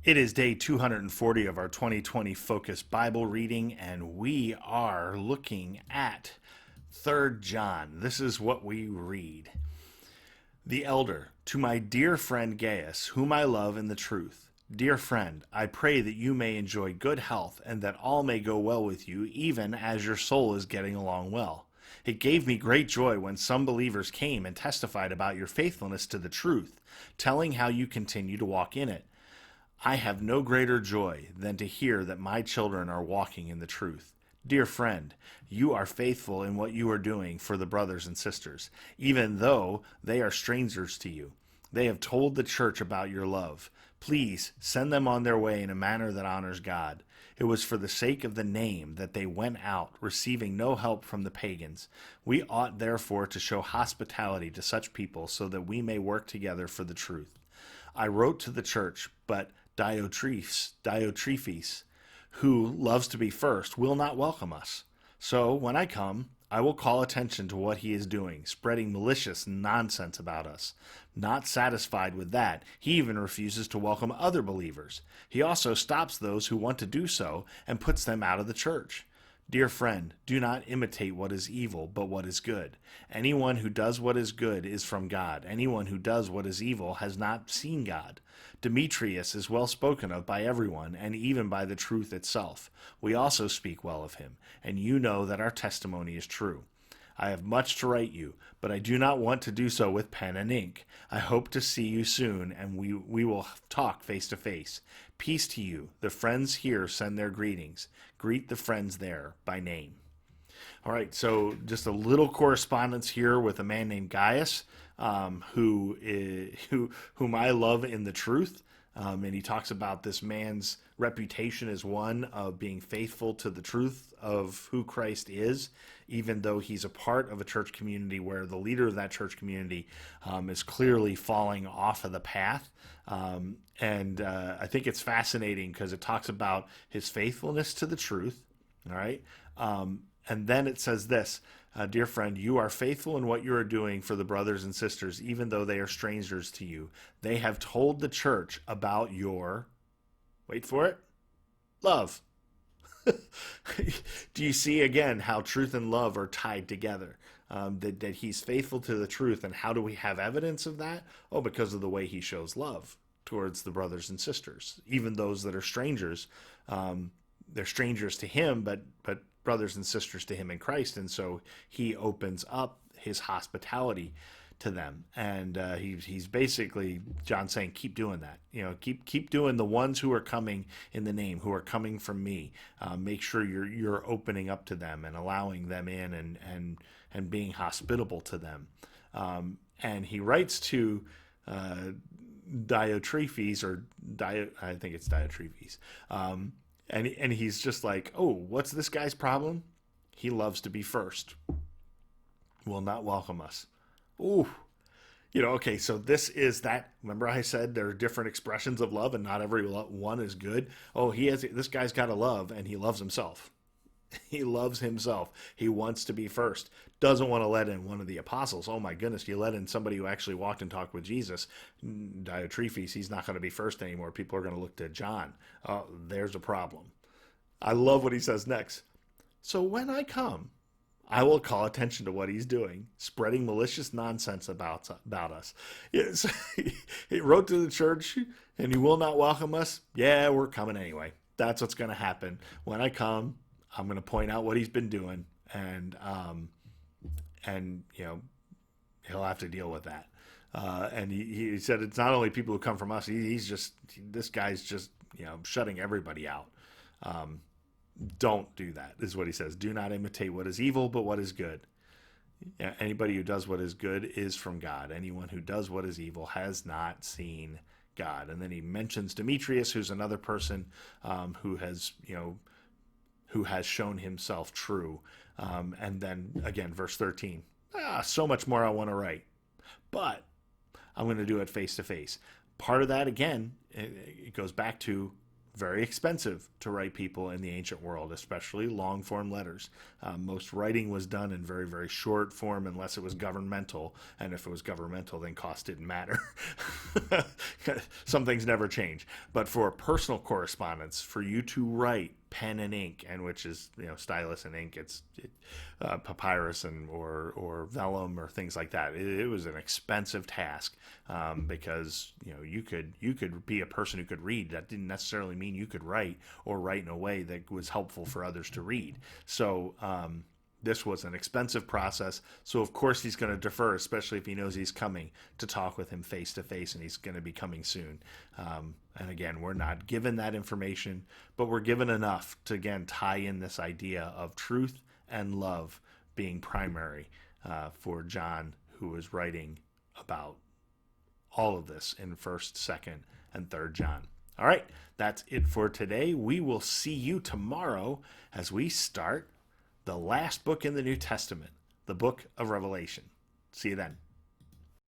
It is day 240 of our 2020 Focus Bible reading, and we are looking at 3 John. This is what we read. The elder, to my dear friend Gaius, whom I love in the truth. Dear friend, I pray that you may enjoy good health and that all may go well with you, even as your soul is getting along well. It gave me great joy when some believers came and testified about your faithfulness to the truth, telling how you continue to walk in it. I have no greater joy than to hear that my children are walking in the truth. Dear friend, you are faithful in what you are doing for the brothers and sisters, even though they are strangers to you. They have told the church about your love. Please send them on their way in a manner that honors God. It was for the sake of the name that they went out, receiving no help from the pagans. We ought therefore to show hospitality to such people so that we may work together for the truth. I wrote to the church, but Diotrephes, who loves to be first, will not welcome us. So when I come, I will call attention to what he is doing, spreading malicious nonsense about us. Not satisfied with that, he even refuses to welcome other believers. He also stops those who want to do so and puts them out of the church. Dear friend, do not imitate what is evil, but what is good. Anyone who does what is good is from God. Anyone who does what is evil has not seen God. Demetrius is well spoken of by everyone, and even by the truth itself. We also speak well of him, and you know that our testimony is true. I have much to write you, but I do not want to do so with pen and ink. I hope to see you soon, and we will talk face to face. Peace to you. The friends here send their greetings. Greet the friends there by name. All right, so just a little correspondence here with a man named Gaius, whom I love in the truth. And he talks about this man's reputation as one of being faithful to the truth of who Christ is, even though he's a part of a church community where the leader of that church community is clearly falling off of the path. I think it's fascinating because it talks about his faithfulness to the truth. All right. And then it says this, dear friend, you are faithful in what you are doing for the brothers and sisters, even though they are strangers to you. They have told the church about your, wait for it, love. Do you see again how truth and love are tied together? That he's faithful to the truth. And how do we have evidence of that? Oh, because of the way he shows love towards the brothers and sisters, even those that are strangers. They're strangers to him, but brothers and sisters to him in Christ. And so he opens up his hospitality to them. And he's basically, John saying, keep doing that. Keep doing the ones who are coming in the name, who are coming from me. Make sure you're opening up to them and allowing them in and being hospitable to them. And he writes to Diotrephes, I think it's Diotrephes. And he's just like, oh, what's this guy's problem? He loves to be first. Will not welcome us. Ooh. Okay, so this is that. Remember I said there are different expressions of love and not every one is good? Oh, this guy's got a love and he loves himself. He loves himself. He wants to be first. Doesn't want to let in one of the apostles. Oh my goodness, you let in somebody who actually walked and talked with Jesus. Diotrephes, he's not going to be first anymore. People are going to look to John. Oh, there's a problem. I love what he says next. So when I come, I will call attention to what he's doing, spreading malicious nonsense about us. Yes, he wrote to the church, and he will not welcome us. Yeah, we're coming anyway. That's what's going to happen. When I come, I'm going to point out what he's been doing, and he'll have to deal with that. And he said it's not only people who come from us. This guy's just shutting everybody out. Don't do that, is what he says. Do not imitate what is evil, but what is good. Yeah, anybody who does what is good is from God. Anyone who does what is evil has not seen God. And then he mentions Demetrius, who's another person who has shown himself true. And then again, verse 13. So much more I want to write, but I'm going to do it face to face. Part of that, again, it goes back to very expensive to write people in the ancient world, especially long form letters. Most writing was done in very, very short form unless it was governmental. And if it was governmental, then cost didn't matter. Some things never change. But for personal correspondence, for you to write pen and ink, and which is stylus and ink, it's papyrus or vellum or things like that. It was an expensive task because you could be a person who could read. That didn't necessarily mean you could write or write in a way that was helpful for others to read. So this was an expensive process. So of course he's going to defer, especially if he knows he's coming to talk with him face to face, and he's going to be coming soon. And again, we're not given that information, but we're given enough to, again, tie in this idea of truth and love being primary for John, who is writing about all of this in 1st, 2nd, and 3rd John. All right, that's it for today. We will see you tomorrow as we start the last book in the New Testament, the book of Revelation. See you then.